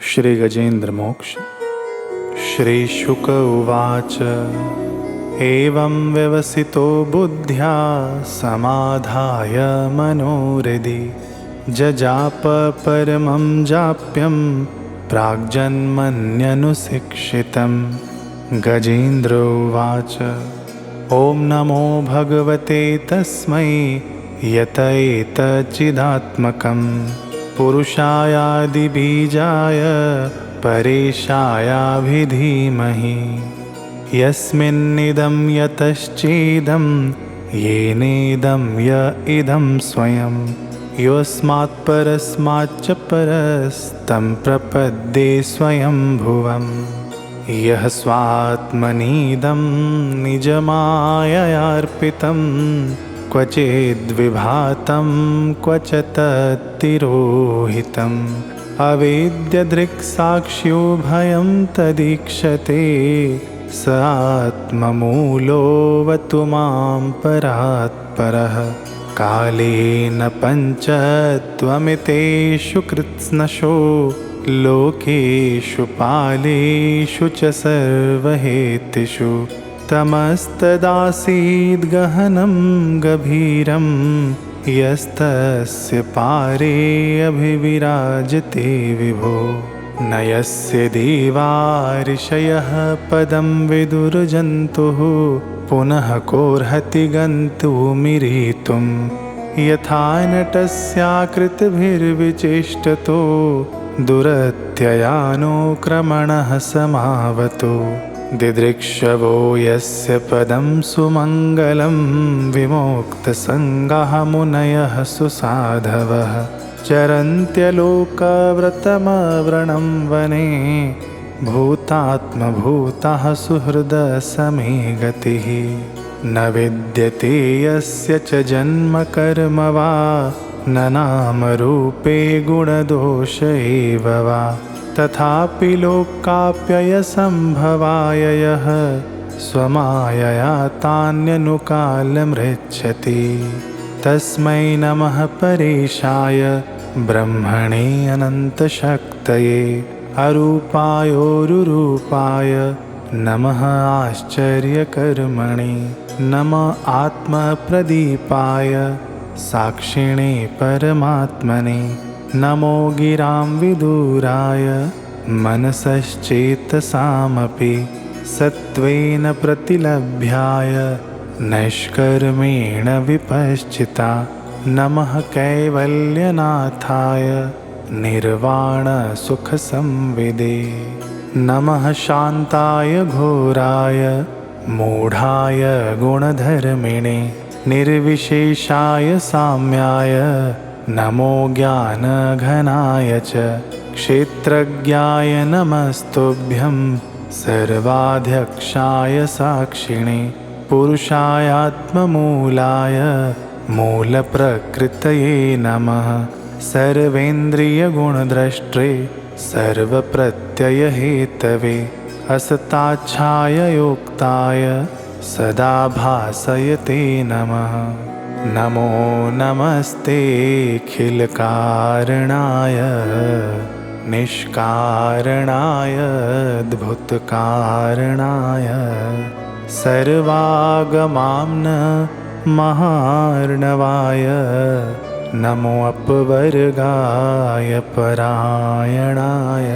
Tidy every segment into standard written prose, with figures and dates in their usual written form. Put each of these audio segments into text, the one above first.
श्रीगजेन्द्रमोक्ष। श्रीशुक उवाच। एवं व्यवसितो बुद्ध्या समाधाय मनोहृदि जजाप परमं जाप्यं प्राग्जन्मन्यनुशिक्षितं। गजेन्द्र उवाच। ॐ नमो भगवते तस्मै यत एतच्चिदात्मकं पुरुषायादिबीजाय परेशायाभिधीमहि। यस्मिन्निदं यतश्चेदं येनेदं य इदं स्वयं योऽस्मात् परस्माच्च परस्तं प्रपद्ये स्वयंभुवम्। यः स्वात्मनीदं निजमाययार्पितं क्वचिद्विभातं क्वच तत्तिरोहितम् अवेद्यदृक्साक्ष्योभयं तदीक्षते स आत्ममूलोऽवतु मां परात्परः। कालेन पञ्चत्वमितेषु कृत्स्नशो लोकेषु पालेषु च सर्वहेतिषु तमस्तदासीद् गहनं गभीरं यस्तस्य पारे अभिविराजते विभो। न यस्य देवा ऋषयः पदं विदुर्जन्तुः पुनः कोऽर्हति गन्तुमिरीतुं। यथा नटस्याकृतिभिर्विचेष्टतो दुरत्ययानुक्रमणः समावतो। दिदृक्षवो यस्य पदं सुमङ्गलं विमुक्तसङ्गाः मुनयः सुसाधवः चरन्त्यलोकव्रतमव्रणं वने भूतात्मभूतः सुहृदसमे गतिः। न विद्यते यस्य च जन्म कर्म वा न नामरूपे गुणदोष एव वा तथापि लोकाप्ययसम्भवाय यः स्वमायया तान्यनुकालमृच्छति। तस्मै नमः परेशाय ब्रह्मणे अनन्तशक्तये अरूपायोरुरूपाय नमः आश्चर्यकर्मणे। नमः आत्मप्रदीपाय साक्षिणे परमात्मने। नमो गिरां विदुराय मनसश्चेतसामपि सत्त्वेन प्रतिलभ्याय नैष्कर्मेण विपश्चिता। नमः कैवल्यनाथाय निर्वाणसुखसंविदे। नमः शान्ताय घोराय मूढाय गुणधर्मिणे निर्विशेषाय साम्याय। नमो ज्ञानघनाय च क्षेत्रज्ञाय नमस्तुभ्यं सर्वाध्यक्षाय साक्षिणे पुरुषायात्ममूलाय मूलप्रकृतये नमः। सर्वेन्द्रियगुणद्रष्टे सर्वप्रत्ययहेतवे असताच्छाय योक्ताय सदा भासयते नमः। नमो नमस्तेऽखिलकारणाय निष्कारणाय अद्भुतकारणाय सर्वागमाम्न महार्णवाय। नमो अपवर्गाय परायणाय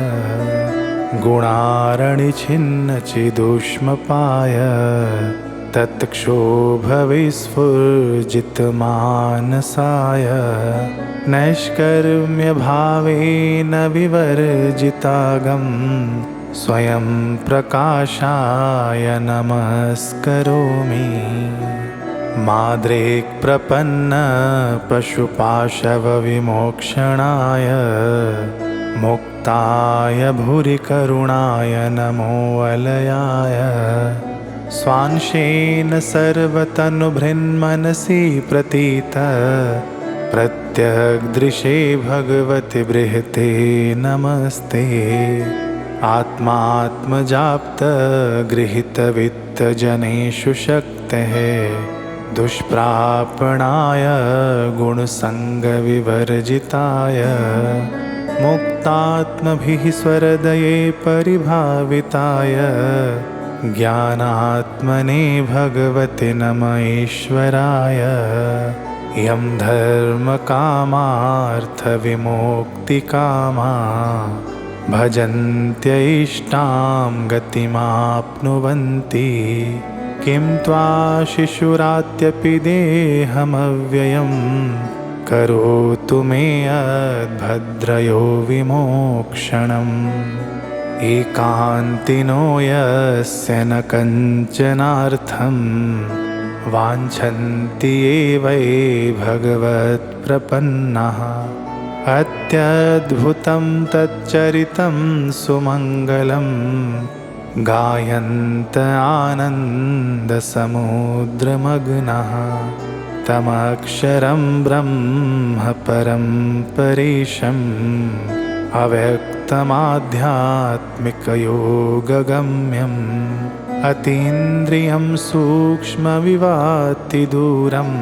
गुणारणिछिन्नचिदुष्मपाय तत्क्षोभविस्फुर्जितमानसाय नैष्कर्म्यभावेन विवर्जितागं स्वयं प्रकाशाय नमस्करोमि। माद्रेक्प्रपन्न पशुपाशवविमोक्षणाय मुक्ताय भूरिकरुणाय नमो वलयाय। स्वांशेन सर्वतनुभृन्मनसि प्रतीत प्रत्यग्दृशे भगवति बृहते नमस्ते। आत्मात्मजाप्त गृहीतवित्तजनेषु शक्तेः दुष्प्रापणाय गुणसङ्गविवर्जिताय मुक्तात्मभिः स्वरदये परिभाविताय ज्ञानात्मने भगवते नमः यं धर्मकामार्थविमोक्तिकामा भजन्त्यैष्टां गतिमाप्नुवन्ति किं त्वा शिशुरात्यपि देहमव्ययं करोतु मे अद्भद्रयो विमोक्षणम् एकान्तिनो यस्य न कञ्चनार्थं वाञ्छन्ति ये वै भगवत्प्रपन्नाः अत्यद्भुतं तच्चरितं सुमङ्गलं गायन्त आनन्दसमुद्रमग्नः तमक्षरं ब्रह्म परं परेशम् अव्यक्तमाध्यात्मिकयोगगम्यम् अतीन्द्रियं सूक्ष्मविवातिदूरम्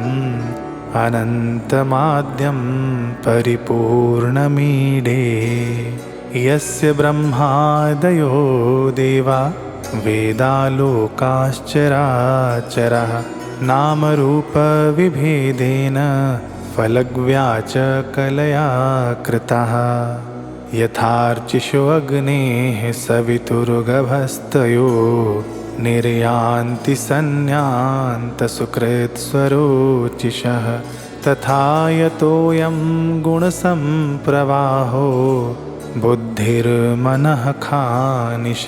अनन्तमाद्यं परिपूर्णमीडे यस्य ब्रह्मादयो देवा वेदालोकाश्चराचरः नामरूपविभेदेन फलग्व्याचकलया कृतः यथार्चिषो अग्नेः सवितुर्गभस्तयो निर्यान्ति सन्न्यान्तसुकृत्स्वरोचिषः तथा यतोऽयं गुणसम्प्रवाहो बुद्धिर्मनः खानिशरीरसर्गः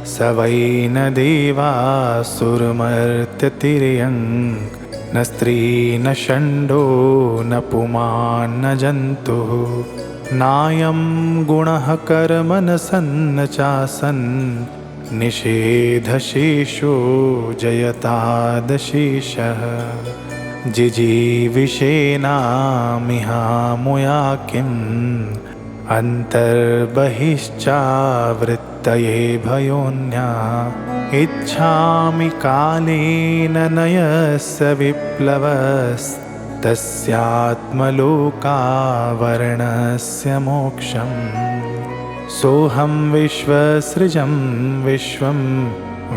स वै न देवासुरमर्त्यतिर्यं न स्त्री न षण्डो न पुमान् न जन्तुः नायं गुणः कर्म न सन्न चासन् निषेधशेषो जयतादशेषः जिजीविषेणामिहामुया किम् अन्तर्बहिश्चावृत्तये भयोन्या इच्छामि कालेन नयस्य विप्लवस्तस्यात्मलोकावरणस्य मोक्षम् सोऽहं विश्वसृजं विश्वं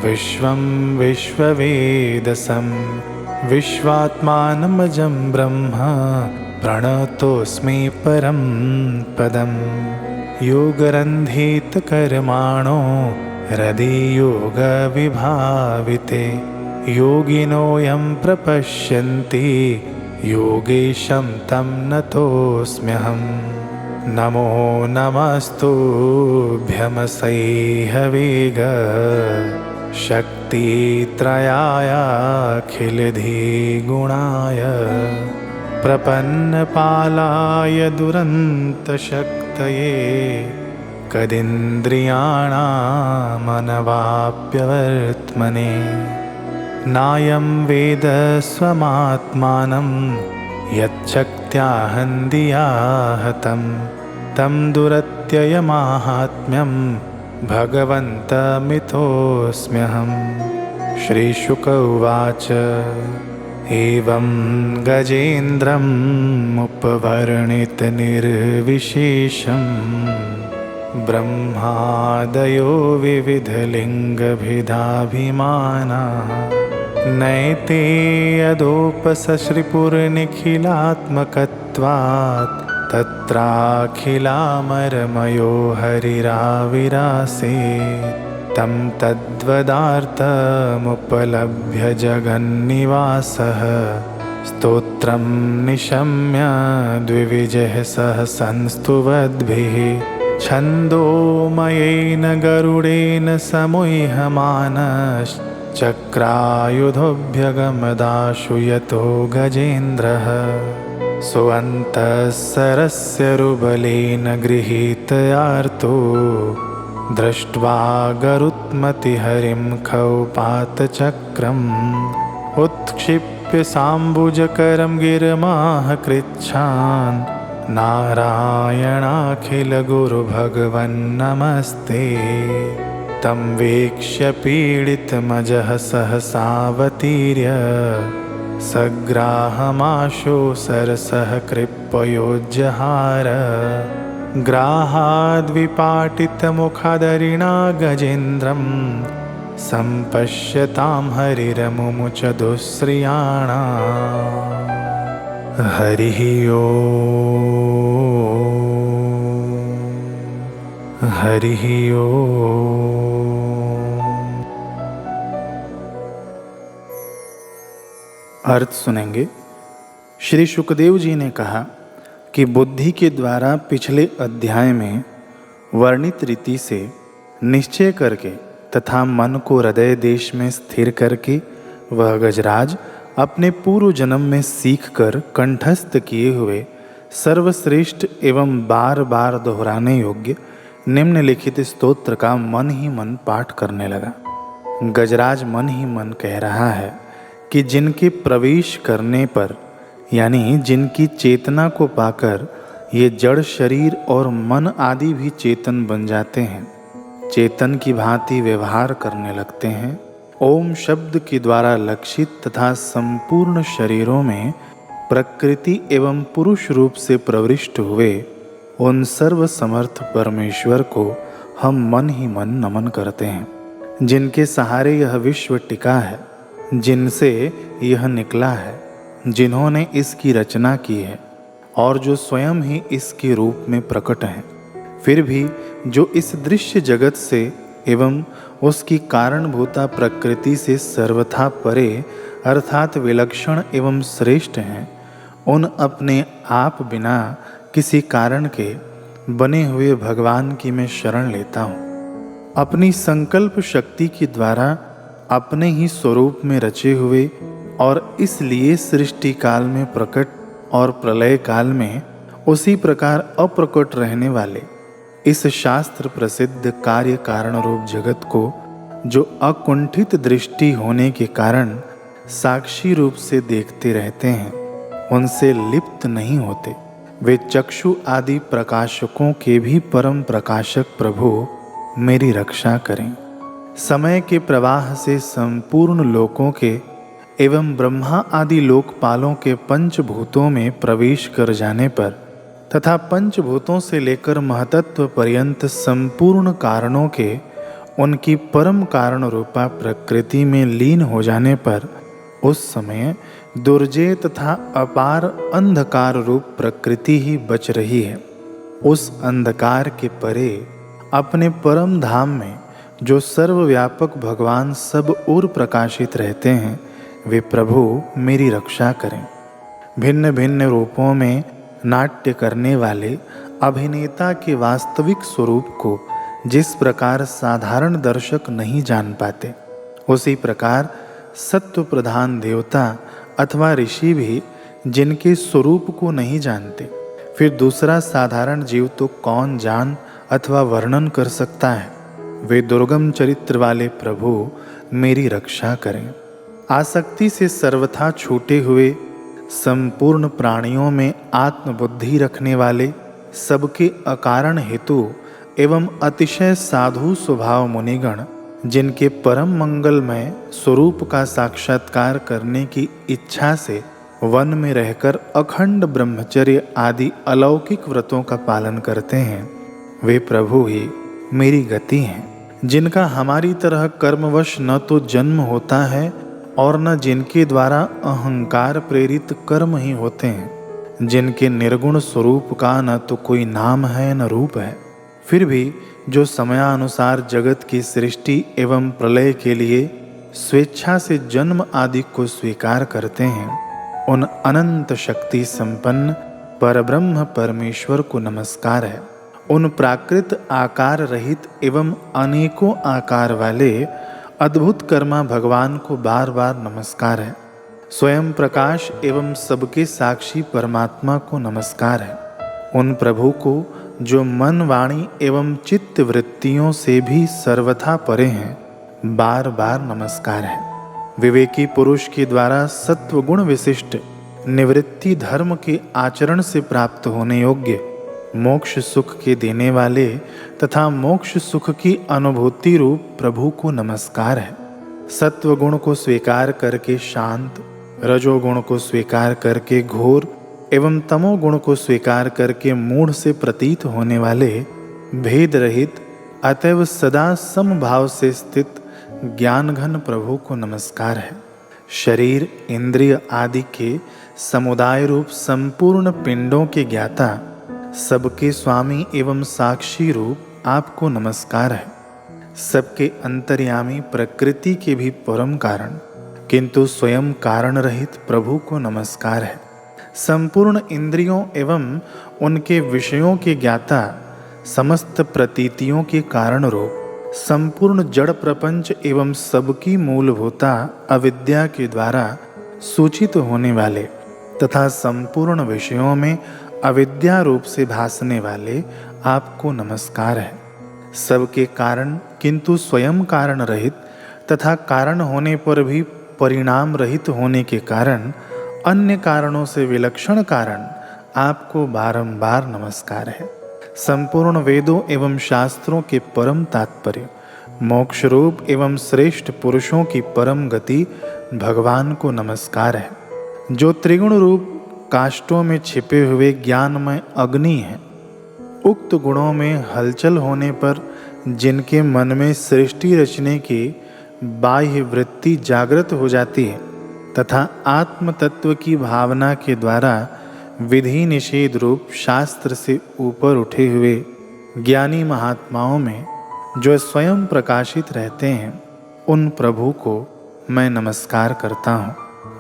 विश्वं विश्ववेदसं विश्वात्मानमजं ब्रह्म प्रणतोऽस्मि परं पदं योगरन्धितकर्माणो हृदि योगविभाविते योगिनोऽयं प्रपश्यन्ति योगेशं तं नतोऽस्म्यहं नमो नमस्तुभ्यमसह्यवेग शक्तित्रयायाखिलधिगुणाय प्रपन्नपालाय दुरन्तशक्तये कदिन्द्रियाणामनवाप्यवर्त्मने नायं वेद स्वमात्मानं यच्छक्त्याहन्दिया हतं तं दुरत्ययमाहात्म्यं भगवन्तमितोऽस्म्यहं श्रीशुक उवाच एवं गजेन्द्रमुपवर्णितनिर्विशेषं ब्रह्मादयो विविधलिङ्गभिदाभिमानाः नैते यदोपसश्रिपुरनिखिलात्मकत्वात् तत्राखिलामरमयो हरिराविरासे तं तद्वदार्थमुपलभ्य जगन्निवासः स्तोत्रं निशम्य द्विविजः सह संस्तुवद्भिः छन्दोमयेन गरुडेन समुह्यमानश्चक्रायुधोऽभ्यगमदाशु यतो गजेन्द्रः सोऽन्तःसरस्य रुबलेन गृहीतयार्तो दृष्ट्वा गरुत्मतिहरिं खौपातचक्रम् उत्क्षिप्य साम्बुजकरं गिरमाह कृच्छान् नारायणाखिलगुरुभगवन्नमस्ते तं वीक्ष्य पीडितमजः सहसावतीर्य सग्राहमाशो सरसः कृपयोज्जहार ग्राहाद्विपाटितमुखादरिणा गजेन्द्रं सम्पश्यतां हरिरमुमुच दुःश्रियाणा। हरिः ओम् हरिः ओम्। अर्थ सुनेंगे। श्री शुकदेव जी ने कहा कि बुद्धि के द्वारा पिछले अध्याय में वर्णित रीति से निश्चय करके तथा मन को हृदय देश में स्थिर करके वह गजराज अपने पूर्व जन्म में सीख कर कंठस्थ किए हुए सर्वश्रेष्ठ एवं बार बार दोहराने योग्य निम्नलिखित स्तोत्र का मन ही मन पाठ करने लगा। गजराज मन ही मन कह रहा है कि जिनके प्रवेश करने पर यानी जिनकी चेतना को पाकर ये जड़ शरीर और मन आदि भी चेतन बन जाते हैं, चेतन की भांति व्यवहार करने लगते हैं, ओम शब्द के द्वारा लक्षित तथा संपूर्ण शरीरों में प्रकृति एवं पुरुष रूप से प्रविष्ट हुए उन सर्व समर्थ परमेश्वर को हम मन ही मन नमन करते हैं, जिनके सहारे यह विश्व टिका है, जिनसे यह निकला है, जिन्होंने इसकी रचना की है और जो स्वयं ही इसके रूप में प्रकट हैं, फिर भी जो इस दृश्य जगत से एवं उसकी कारणभूता प्रकृति से सर्वथा परे अर्थात विलक्षण एवं श्रेष्ठ हैं, उन अपने आप बिना किसी कारण के बने हुए भगवान की मैं शरण लेता हूँ। अपनी संकल्प शक्ति के द्वारा अपने ही स्वरूप में रचे हुए और इसलिए सृष्टि काल में प्रकट और प्रलय काल में उसी प्रकार अप्रकट रहने वाले इस शास्त्र प्रसिद्ध कार्य कारण रूप जगत को जो अकुंठित दृष्टि होने के कारण साक्षी रूप से देखते रहते हैं, उनसे लिप्त नहीं होते, वे चक्षु आदि प्रकाशकों के भी परम प्रकाशक प्रभु मेरी रक्षा करें। समय के प्रवाह से संपूर्ण लोकों के एवं ब्रह्मा आदि लोकपालों के पंचभूतों में प्रवेश कर जाने पर तथा पंचभूतों से लेकर महतत्व पर्यंत संपूर्ण कारणों के उनकी परम कारण रूपा प्रकृति में लीन हो जाने पर उस समय दुर्जय तथा अपार अंधकार रूप प्रकृति ही बच रही है। उस अंधकार के परे अपने परम धाम में जो सर्वव्यापक भगवान सब ओर प्रकाशित रहते हैं, वे प्रभु मेरी रक्षा करें। भिन्न भिन्न रूपों में नाट्य करने वाले अभिनेता के वास्तविक स्वरूप को जिस प्रकार साधारण दर्शक नहीं जान पाते, उसी प्रकार सत्व प्रधान देवता अथवा ऋषि भी जिनके स्वरूप को नहीं जानते, फिर दूसरा साधारण जीव तो कौन जान अथवा वर्णन कर सकता है। वे दुर्गम चरित्र वाले प्रभु मेरी रक्षा करें। आसक्ति से सर्वथा छूटे हुए संपूर्ण प्राणियों में आत्मबुद्धि रखने वाले सबके अकारण हेतु एवं अतिशय साधु स्वभाव मुनिगण जिनके परम मंगलमय स्वरूप का साक्षात्कार करने की इच्छा से वन में रहकर अखंड ब्रह्मचर्य आदि अलौकिक व्रतों का पालन करते हैं, वे प्रभु ही मेरी गति हैं, जिनका हमारी तरह कर्मवश न तो जन्म होता है और न जिनके द्वारा अहंकार प्रेरित कर्म ही होते हैं, जिनके निर्गुण स्वरूप का न तो कोई नाम है न रूप है, फिर भी जो समयानुसार जगत की सृष्टि एवं प्रलय के लिए स्वेच्छा से जन्म आदि को स्वीकार करते हैं, उन अनंत शक्ति संपन्न परब्रह्म परमेश्वर को नमस्कार है। उन प्राकृत आकार रहित एवं अनेकों आकार वाले अद्भुत कर्मा भगवान को बार बार नमस्कार है। स्वयं प्रकाश एवं सबके साक्षी परमात्मा को नमस्कार है। उन प्रभु को जो मन वाणी एवं चित्त वृत्तियों से भी सर्वथा परे हैं, बार बार नमस्कार है। विवेकी पुरुष के द्वारा सत्वगुण विशिष्ट निवृत्ति धर्म के आचरण से प्राप्त होने योग्य मोक्ष सुख के देने वाले तथा मोक्ष सुख की अनुभूति रूप प्रभु को नमस्कार है। सत्वगुण को स्वीकार करके शांत रजोगुण को स्वीकार करके घोर एवं तमोगुण को स्वीकार करके मूढ़ से प्रतीत होने वाले भेद रहित अतएव सदा समभाव से स्थित ज्ञान घन प्रभु को नमस्कार है। शरीर इंद्रिय आदि के समुदाय रूप संपूर्ण पिंडों के ज्ञाता, सबके स्वामी एवं साक्षी रूप आपको नमस्कार है। सबके अंतर्यामी प्रकृति के भी परम कारण किंतु स्वयं कारण रहित प्रभु को नमस्कार है। संपूर्ण इंद्रियों एवं उनके विषयों के ज्ञाता, समस्त प्रतीतियों के कारण रूप संपूर्ण जड़ प्रपंच एवं सबकी मूलभूता अविद्या के द्वारा सूचित होने वाले तथा संपूर्ण विषयों में अविद्या रूप से भासने वाले आपको नमस्कार है। सबके कारण किंतु स्वयं कारण रहित तथा कारण होने पर भी परिणाम रहित होने के कारण अन्य कारणों से विलक्षण कारण आपको बारंबार नमस्कार है। संपूर्ण वेदों एवं शास्त्रों के परम तात्पर्य, मोक्ष रूप एवं श्रेष्ठ पुरुषों की परम गति भगवान को नमस्कार है। जो त्रिगुण रूप काष्ठों में छिपे हुए ज्ञानमय अग्नि है, उक्त गुणों में हलचल होने पर जिनके मन में सृष्टि रचने की बाह्य वृत्ति जागृत हो जाती है तथा आत्म तत्व की भावना के द्वारा विधि निषेध रूप शास्त्र से ऊपर उठे हुए ज्ञानी महात्माओं में जो स्वयं प्रकाशित रहते हैं, उन प्रभु को मैं नमस्कार करता हूँ।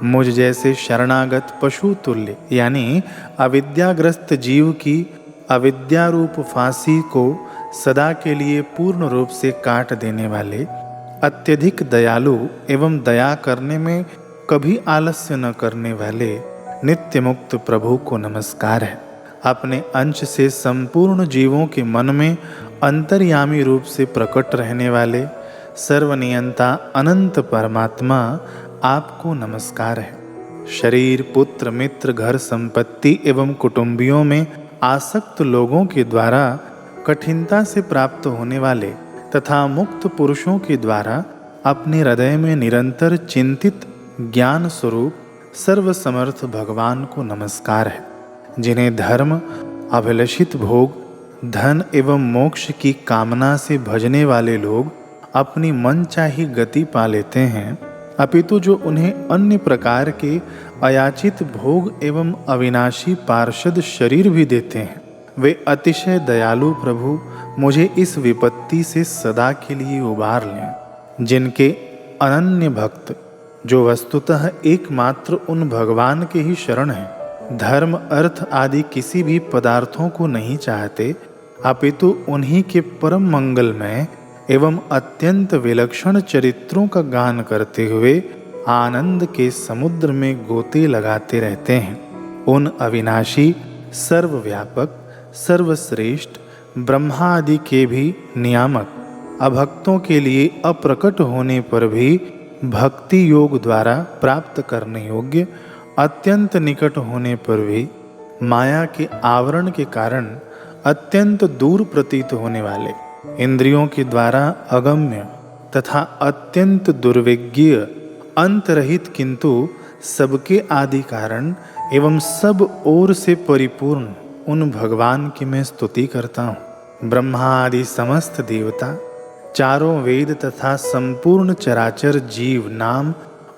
मुझ जैसे शरणागत पशु तुल्य यानी अविद्याग्रस्त जीव की अविद्या रूप फांसी को सदा के लिए पूर्ण रूप से काट देने वाले, अत्यधिक दयालु एवं दया करने में कभी आलस्य न करने वाले नित्य मुक्त प्रभु को नमस्कार है। अपने अंश से संपूर्ण जीवों के मन में अंतर्यामी रूप से प्रकट रहने वाले सर्वनियंता अनंत परमात्मा आपको नमस्कार है। शरीर, पुत्र, मित्र, घर, संपत्ति एवं कुटुंबियों में आसक्त लोगों के द्वारा कठिनता से प्राप्त होने वाले तथा मुक्त पुरुषों के द्वारा अपने हृदय में निरंतर चिंतित ज्ञान स्वरूप सर्वसमर्थ भगवान को नमस्कार है। जिन्हें धर्म, अभिलषित भोग, धन एवं मोक्ष की कामना से भजने वाले लोग अपनी मनचाही गति पा लेते हैं, अपितु जो उन्हें अन्य प्रकार के अयाचित भोग एवं अविनाशी पार्षद शरीर भी देते हैं, वे अतिशय दयालु प्रभु मुझे इस विपत्ति से सदा के लिए उबार लें। जिनके अनन्य भक्त जो वस्तुतः एकमात्र उन भगवान के ही शरण हैं, धर्म, अर्थ आदि किसी भी पदार्थों को नहीं चाहते, अपितु उन्हीं के परम मंगलमय एवं अत्यंत विलक्षण चरित्रों का गान करते हुए आनंद के समुद्र में गोते लगाते रहते हैं, उन अविनाशी, सर्वव्यापक, सर्वश्रेष्ठ ब्रह्मा आदि के भी नियामक, अभक्तों के लिए अप्रकट होने पर भी भक्ति योग द्वारा प्राप्त करने योग्य, अत्यंत निकट होने पर भी माया के आवरण के कारण अत्यंत दूर प्रतीत होने वाले, इंद्रियों के द्वारा अगम्य तथा अत्यंत दुर्विज्ञ, अंतरहित किंतु सबके आदि कारण एवं सब ओर से परिपूर्ण उन भगवान की मैं स्तुति करता हूँ। ब्रह्मा आदि समस्त देवता, चारों वेद तथा संपूर्ण चराचर जीव नाम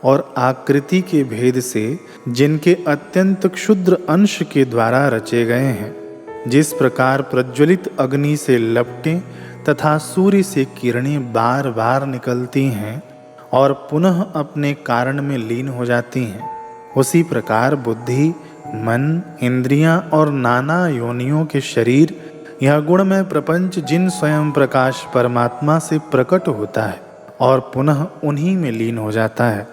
और आकृति के भेद से जिनके अत्यंत क्षुद्र अंश के द्वारा रचे गए हैं, जिस प्रकार प्रज्वलित अग्नि से लपटें तथा सूर्य से किरणें बार बार निकलती हैं और पुनः अपने कारण में लीन हो जाती हैं, उसी प्रकार बुद्धि, मन, इंद्रियां और नाना योनियों के शरीर, यह गुणमय प्रपंच जिन स्वयं प्रकाश परमात्मा से प्रकट होता है और पुनः उन्हीं में लीन हो जाता है,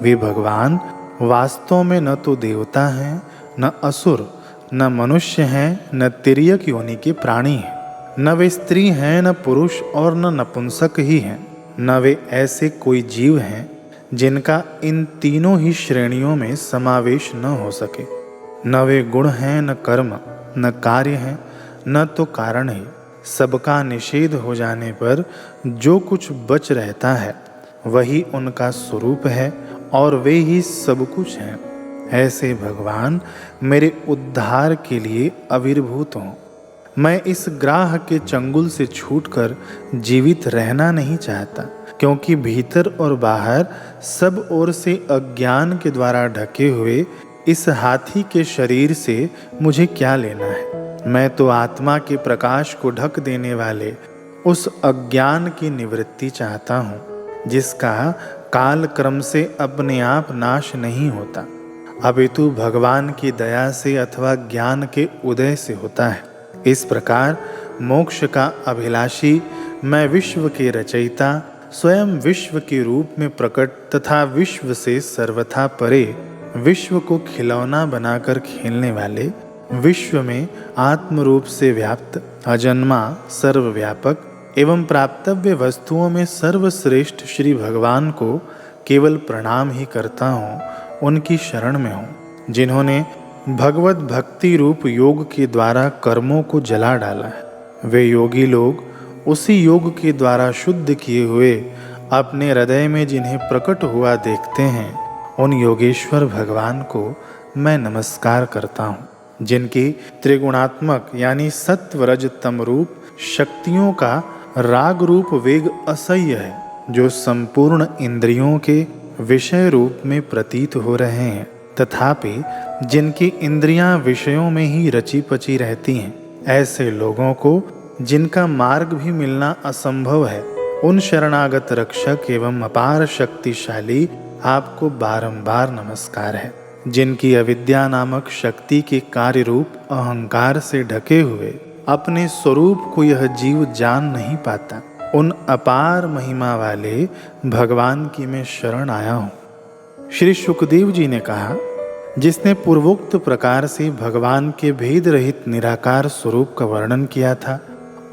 वे भगवान वास्तव में न तो देवता हैं, न असुर, न मनुष्य हैं, न तिर्यक योनि के प्राणी हैं, न वे स्त्री हैं, न पुरुष और न नपुंसक ही हैं, न वे ऐसे कोई जीव हैं जिनका इन तीनों ही श्रेणियों में समावेश न हो सके। न वे गुण हैं, न कर्म, न कार्य हैं, न तो कारण ही। सबका निषेध हो जाने पर जो कुछ बच रहता है वही उनका स्वरूप है और वे ही सब कुछ हैं। ऐसे भगवान मेरे उद्धार के लिए आविर्भूत हों। मैं इस ग्राह के चंगुल से छूटकर जीवित रहना नहीं चाहता, क्योंकि भीतर और बाहर सब ओर से अज्ञान के द्वारा ढके हुए इस हाथी के शरीर से मुझे क्या लेना है। मैं तो आत्मा के प्रकाश को ढक देने वाले उस अज्ञान की निवृत्ति चाहता हूँ, जिसका काल क्रम से अपने आप नाश नहीं होता, अपितु भगवान की दया से अथवा ज्ञान के उदय से होता है। इस प्रकार मोक्ष का अभिलाषी मैं विश्व के रचयिता, स्वयं विश्व के रूप में प्रकट तथा विश्व से सर्वथा परे, विश्व को खिलौना बनाकर खेलने वाले, विश्व में आत्म रूप से व्याप्त, अजन्मा, सर्वव्यापक एवं प्राप्तव्य वस्तुओं में सर्वश्रेष्ठ श्री भगवान को केवल प्रणाम ही करता हूँ, उनकी शरण में हूँ, जिन्होंने भगवत भक्ति रूप योग के द्वारा कर्मों को जला डाला है। वे योगी लोग उसी योग के द्वारा शुद्ध किए हुए अपने हृदय में जिन्हें प्रकट हुआ देखते हैं, उन योगेश्वर भगवान को मैं नमस्कार करता हूँ, जिनकी त्रिगुणात्मक यानी सत्व रज तम रूप शक्तियों का राग रूप वेग असह्य है, जो संपूर्ण इंद्रियों के विषय रूप में प्रतीत हो रहे हैं, तथापि जिनकी इंद्रियां विषयों में ही रची पची रहती हैं। ऐसे लोगों को जिनका मार्ग भी मिलना असंभव है, उन शरणागत रक्षक एवं अपार शक्तिशाली आपको बारंबार नमस्कार है। जिनकी अविद्या नामक शक्ति के कार्य रूप अहंकार से ढके हुए अपने स्वरूप को यह जीव जान नहीं पाता, उन अपार महिमा वाले भगवान की मैं शरण आया हूँ। श्री सुखदेव जी ने कहा, जिसने पूर्वोक्त प्रकार से भगवान के भेद रहित निराकार स्वरूप का वर्णन किया था,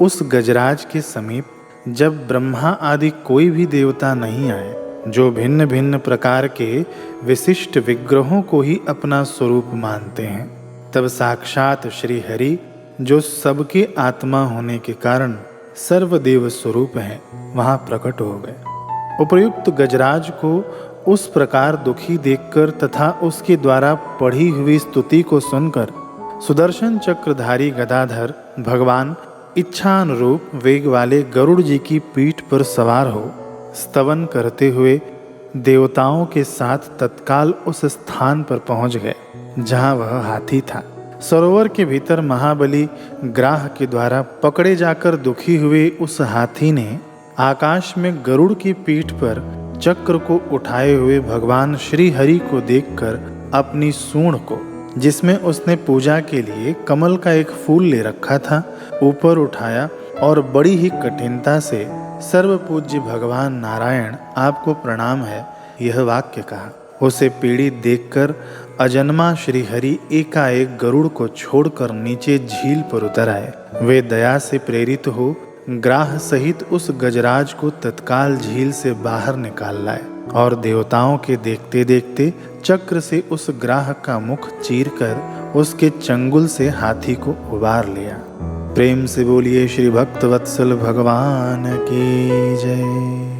उस गजराज के समीप जब ब्रह्मा आदि कोई भी देवता नहीं आए, जो भिन्न भिन्न प्रकार के विशिष्ट विग्रहों को ही अपना स्वरूप मानते हैं, तब साक्षात श्री हरि, जो सबके आत्मा होने के कारण सर्वदेव स्वरूप हैं, वहाँ प्रकट हो गए। उपर्युक्त गजराज को उस प्रकार दुखी देखकर तथा उसके द्वारा पढ़ी हुई स्तुति को सुनकर सुदर्शन चक्रधारी गदाधर भगवान इच्छानुरूप वेग वाले गरुड़ जी की पीठ पर सवार हो स्तवन करते हुए देवताओं के साथ तत्काल उस स्थान पर पहुंच गए जहां वह हाथी था। सरोवर के भीतर महाबली ग्राह के द्वारा पकड़े जाकर दुखी हुए उस हाथी ने आकाश में गरुड़ की पीठ पर चक्र को उठाए हुए भगवान श्री हरि को देखकर अपनी सूंड को, जिसमें उसने पूजा के लिए कमल का एक फूल ले रखा था, ऊपर उठाया और बड़ी ही कठिनता से सर्वपूज्य भगवान नारायण आपको प्रणाम है, यह वाक्य कहा। उसे पीड़ित देखकर अजन्मा श्री हरि एकाएक गरुड़ को छोड़कर नीचे झील पर उतर आए। वे दया से प्रेरित हो ग्राह सहित उस गजराज को तत्काल झील से बाहर निकाल लाए और देवताओं के देखते देखते चक्र से उस ग्राह का मुख चीरकर उसके चंगुल से हाथी को उबार लिया। प्रेम से बोलिए श्री भक्तवत्सल भगवान की जय।